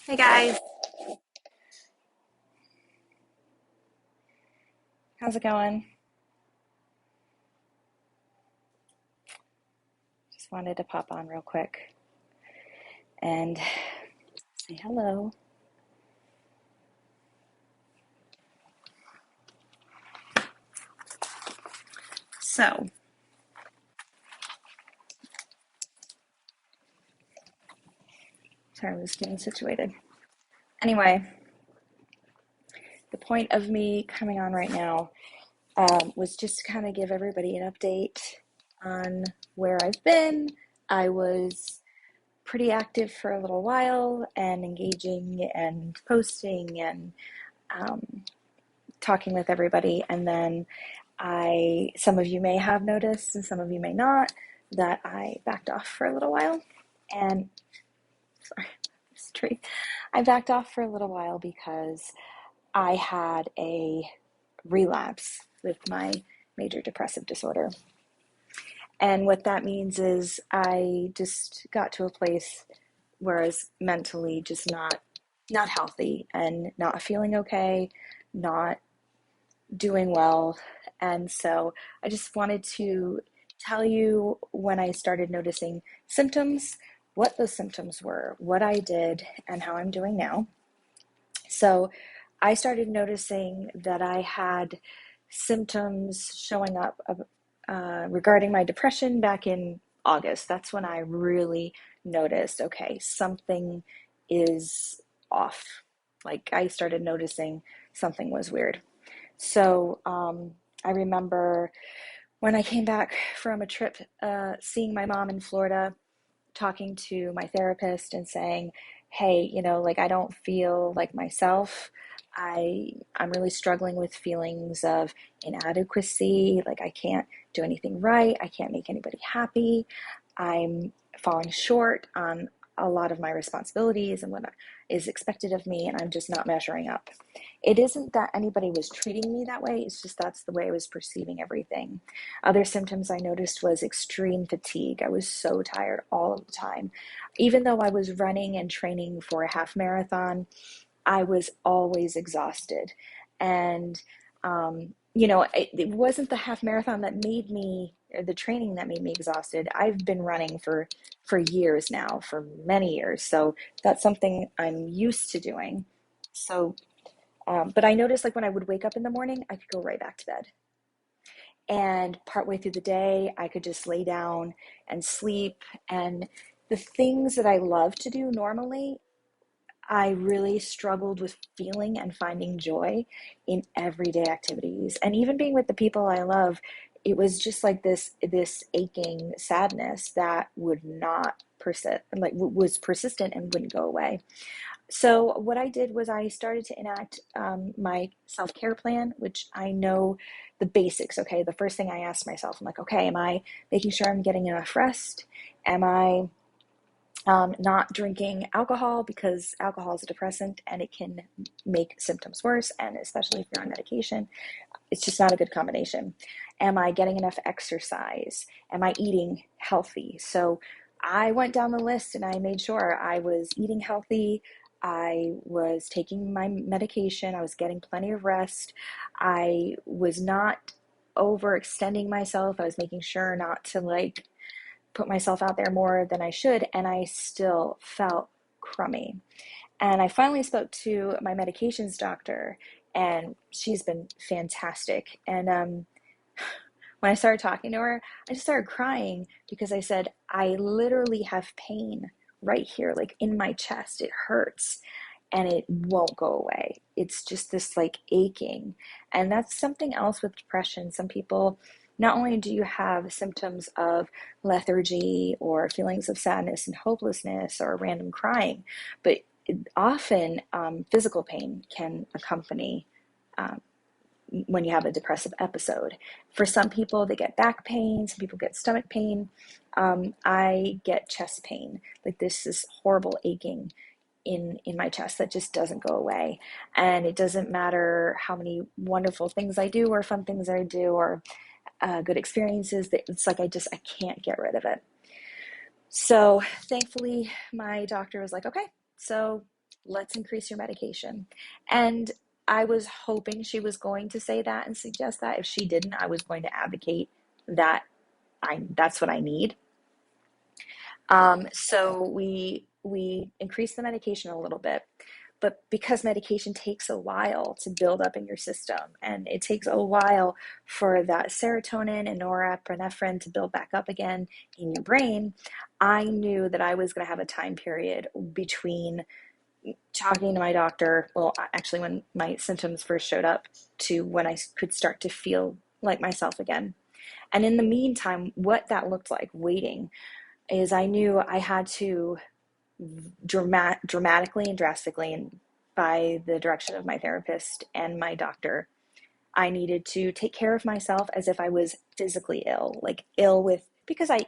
Hey guys, how's it going? Just wanted to pop on real quick and say hello. So, sorry, I was getting situated. Anyway, the point of me coming on right now was just to kind of give everybody an update on where I've been. I was pretty active for a little while and engaging and posting and um, talking with everybody, and then some of you may have noticed and some of you may not, that I backed off for a little while. And sorry, this tree. I backed off for a little while because I had a relapse with my major depressive disorder. And what that means is I just got to a place where I was mentally just not healthy and not feeling okay, not doing well. And so I just wanted to tell you when I started noticing symptoms, what those symptoms were, what I did, and how I'm doing now. So I started noticing that I had symptoms showing up regarding my depression back in August. That's when I really noticed, okay, something is off. Like I started noticing something was weird. So I remember when I came back from a trip, seeing my mom in Florida, talking to my therapist and saying, "Hey, like I don't feel like myself. I'm really struggling with feelings of inadequacy. Like I can't do anything right. I can't make anybody happy. I'm falling short on a lot of my responsibilities and what is expected of me, and I'm just not measuring up." It isn't that anybody was treating me that way, it's just that's the way I was perceiving everything. Other symptoms I noticed was extreme fatigue. I was so tired all of the time. Even though I was running and training for a half marathon, I was always exhausted. And, it wasn't the half marathon that made me, or the training that made me exhausted. I've been running for years now, for many years. So that's something I'm used to doing. So, but I noticed like when I would wake up in the morning, I could go right back to bed. And partway through the day, I could just lay down and sleep. And the things that I love to do normally, I really struggled with feeling and finding joy in everyday activities. And even being with the people I love, it was just like this aching sadness that would not persist, like was persistent and wouldn't go away. So what I did was I started to enact my self-care plan, which I know the basics. Okay, the first thing I asked myself, I'm like, okay, am I making sure I'm getting enough rest? Am I not drinking alcohol, because alcohol is a depressant and it can make symptoms worse, and especially if you're on medication, it's just not a good combination. Am I getting enough exercise? Am I eating healthy? So I went down the list and I made sure I was eating healthy. I was taking my medication. I was getting plenty of rest. I was not overextending myself. I was making sure not to like put myself out there more than I should, and I still felt crummy. And I finally spoke to my medications doctor, and she's been fantastic. And when I started talking to her, I just started crying because I said, I literally have pain right here, like in my chest. It hurts and it won't go away. It's just this like aching. And that's something else with depression. Some people, not only do you have symptoms of lethargy or feelings of sadness and hopelessness or random crying, but often physical pain can accompany um, when you have a depressive episode. For some people, they get back pain, some people get stomach pain. I get chest pain, like this is horrible aching in my chest that just doesn't go away. And it doesn't matter how many wonderful things I do or fun things I do or good experiences, that it's like I can't get rid of it. So thankfully my doctor was like, okay, so let's increase your medication. And I was hoping she was going to say that and suggest that. If she didn't, I was going to advocate that that's what I need. So we increased the medication a little bit, but because medication takes a while to build up in your system, and it takes a while for that serotonin and norepinephrine to build back up again in your brain, I knew that I was going to have a time period between talking to my doctor, well, actually, when my symptoms first showed up, to when I could start to feel like myself again. And in the meantime, what that looked like waiting is I knew I had to dramatically and drastically, and by the direction of my therapist and my doctor, I needed to take care of myself as if I was physically ill, like ill with, because I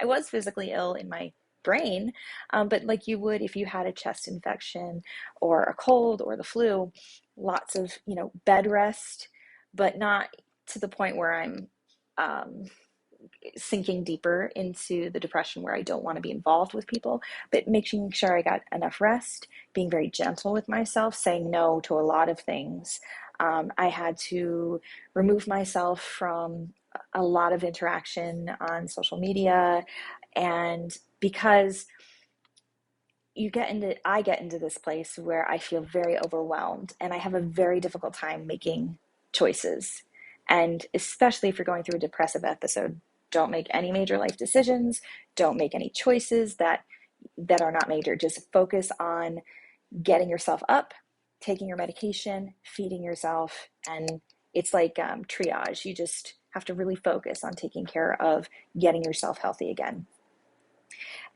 was physically ill in my brain, but like you would if you had a chest infection or a cold or the flu, lots of, bed rest, but not to the point where I'm um, sinking deeper into the depression where I don't want to be involved with people, but making sure I got enough rest, being very gentle with myself, saying no to a lot of things. I had to remove myself from a lot of interaction on social media. And because I get into this place where I feel very overwhelmed and I have a very difficult time making choices. And especially if you're going through a depressive episode, don't make any major life decisions. Don't make any choices that are not major. Just focus on getting yourself up, taking your medication, feeding yourself. And it's like triage. You just have to really focus on taking care of getting yourself healthy again.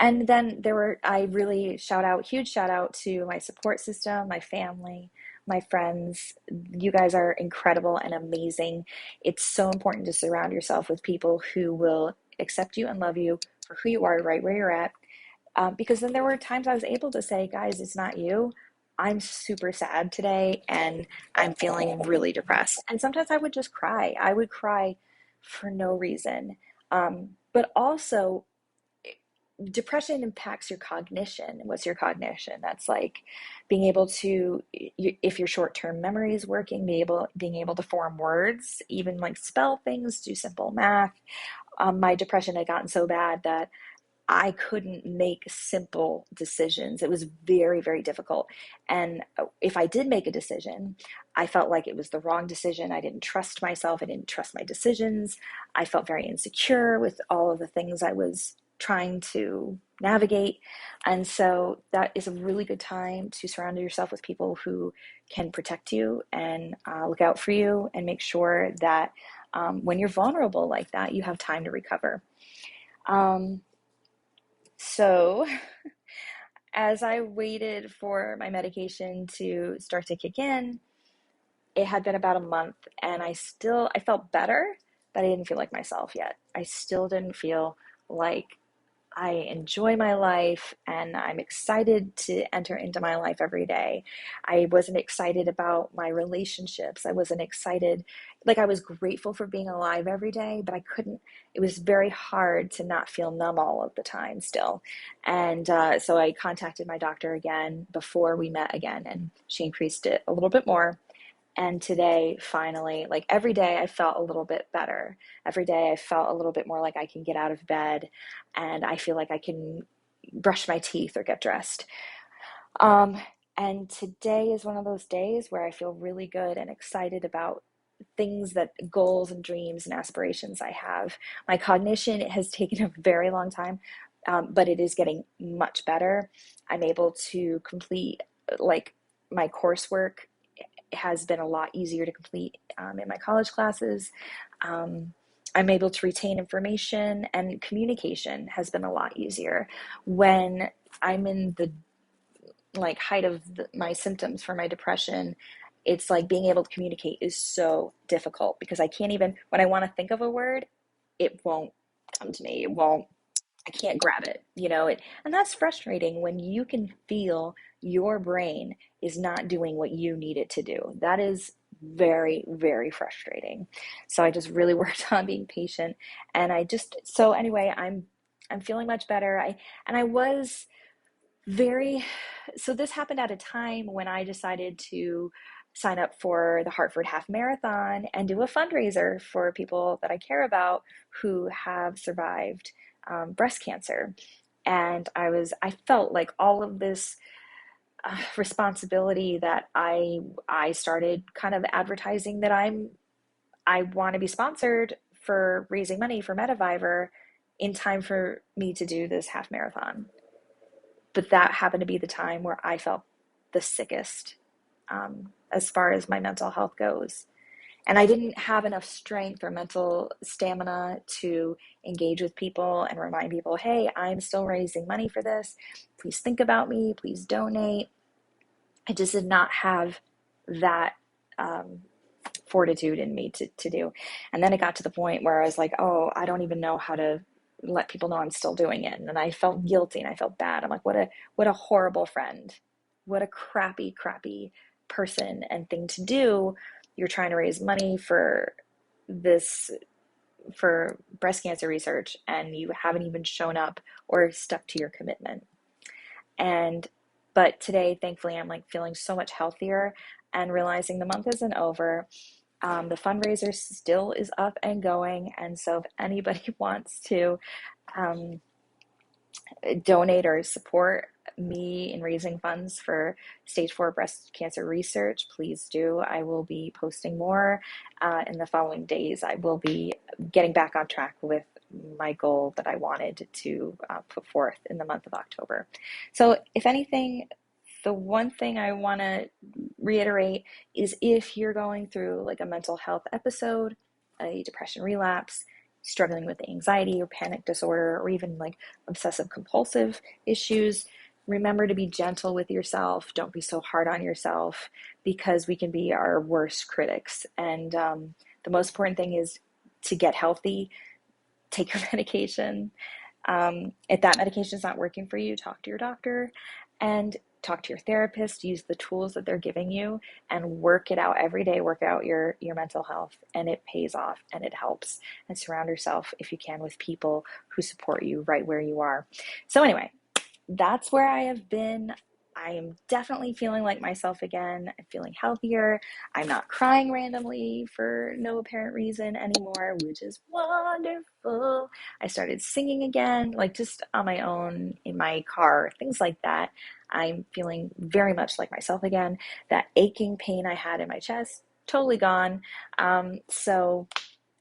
And then I really huge shout out to my support system, my family, my friends. You guys are incredible and amazing. It's so important to surround yourself with people who will accept you and love you for who you are right where you're at. Because then there were times I was able to say, guys, it's not you. I'm super sad today and I'm feeling really depressed. And sometimes I would just cry. I would cry for no reason. But also, depression impacts your cognition. What's your cognition? That's like being able to, if your short-term memory is working, being able to form words, even like spell things, do simple math. My depression had gotten so bad that I couldn't make simple decisions. It was very, very difficult. And if I did make a decision, I felt like it was the wrong decision. I didn't trust myself. I didn't trust my decisions. I felt very insecure with all of the things I was trying to navigate. And so that is a really good time to surround yourself with people who can protect you and look out for you and make sure that when you're vulnerable like that, you have time to recover. So as I waited for my medication to start to kick in, it had been about a month and I felt better, but I didn't feel like myself yet. I still didn't feel like I enjoy my life and I'm excited to enter into my life every day. I wasn't excited about my relationships. I wasn't excited, like I was grateful for being alive every day, but it was very hard to not feel numb all of the time still. And so I contacted my doctor again before we met again, and she increased it a little bit more. And today, finally, like every day, I felt a little bit better. Every day, I felt a little bit more like I can get out of bed and I feel like I can brush my teeth or get dressed. Um, and today is one of those days where I feel really good and excited about goals and dreams and aspirations I have. My cognition has taken a very long time, but it is getting much better. I'm able to complete like my coursework has been a lot easier to complete in my college classes. Um, I'm able to retain information, and communication has been a lot easier. When I'm in the height of my symptoms for my depression, it's like being able to communicate is so difficult because I can't even, when I want to think of a word, it won't come to me. I can't grab it, and that's frustrating when you can feel your brain is not doing what you need it to do. That is very, very frustrating. So I just really worked on being patient, and so anyway, I'm feeling much better. I was very, so this happened at a time when I decided to sign up for the Hartford Half Marathon and do a fundraiser for people that I care about who have survived breast cancer. And I felt like all of this responsibility that I started kind of advertising that I want to be sponsored for raising money for Mediviver in time for me to do this half marathon. But that happened to be the time where I felt the sickest, as far as my mental health goes. And I didn't have enough strength or mental stamina to engage with people and remind people, hey, I'm still raising money for this. Please think about me. Please donate. I just did not have that fortitude in me to do. And then it got to the point where I was like, oh, I don't even know how to let people know I'm still doing it. And I felt guilty and I felt bad. I'm like, what a horrible friend. What a crappy person and thing to do. You're trying to raise money for this for breast cancer research and you haven't even shown up or stuck to your commitment. And but today, thankfully, I'm like feeling so much healthier and realizing the month isn't over. The fundraiser still is up and going. And so if anybody wants to um, donate or support me in raising funds for stage 4 breast cancer research, please do. I will be posting more in the following days. I will be getting back on track with my goal that I wanted to put forth in the month of October. So if anything, the one thing I want to reiterate is if you're going through like a mental health episode, a depression relapse, struggling with anxiety or panic disorder, or even like obsessive compulsive issues, remember to be gentle with yourself. Don't be so hard on yourself because we can be our worst critics. And the most important thing is to get healthy, take your medication. If that medication is not working for you, talk to your doctor and talk to your therapist. Use the tools that they're giving you and work it out every day. Work out your mental health, and it pays off and it helps. And surround yourself, if you can, with people who support you right where you are. So anyway, that's where I have been. I am definitely feeling like myself again. I'm feeling healthier. I'm not crying randomly for no apparent reason anymore, which is wonderful. I started singing again, like just on my own in my car, things like that. I'm feeling very much like myself again. That aching pain I had in my chest, totally gone. So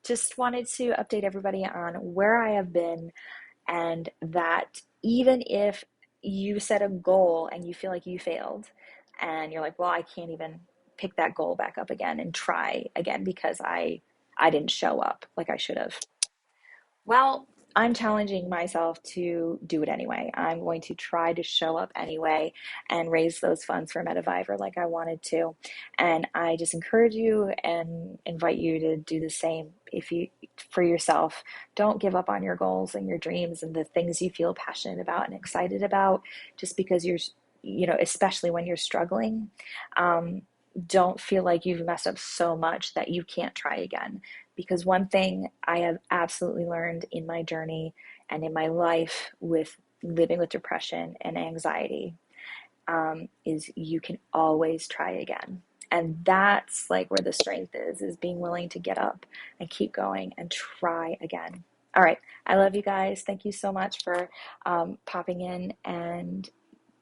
just wanted to update everybody on where I have been, and that even if you set a goal and you feel like you failed and you're like, well, I can't even pick that goal back up again and try again because I didn't show up like I should have. Well, I'm challenging myself to do it anyway. I'm going to try to show up anyway and raise those funds for Mediviver like I wanted to. And I just encourage you and invite you to do the same if you for yourself. Don't give up on your goals and your dreams and the things you feel passionate about and excited about just because especially when you're struggling. Don't feel like you've messed up so much that you can't try again. Because one thing I have absolutely learned in my journey and in my life with living with depression and anxiety is you can always try again. And that's like where the strength is being willing to get up and keep going and try again. All right. I love you guys. Thank you so much for popping in and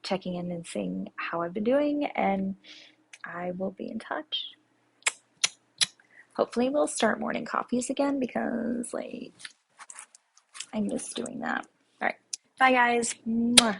checking in and seeing how I've been doing. And I will be in touch. Hopefully we'll start morning coffees again because like I miss doing that. All right. Bye guys. Mwah.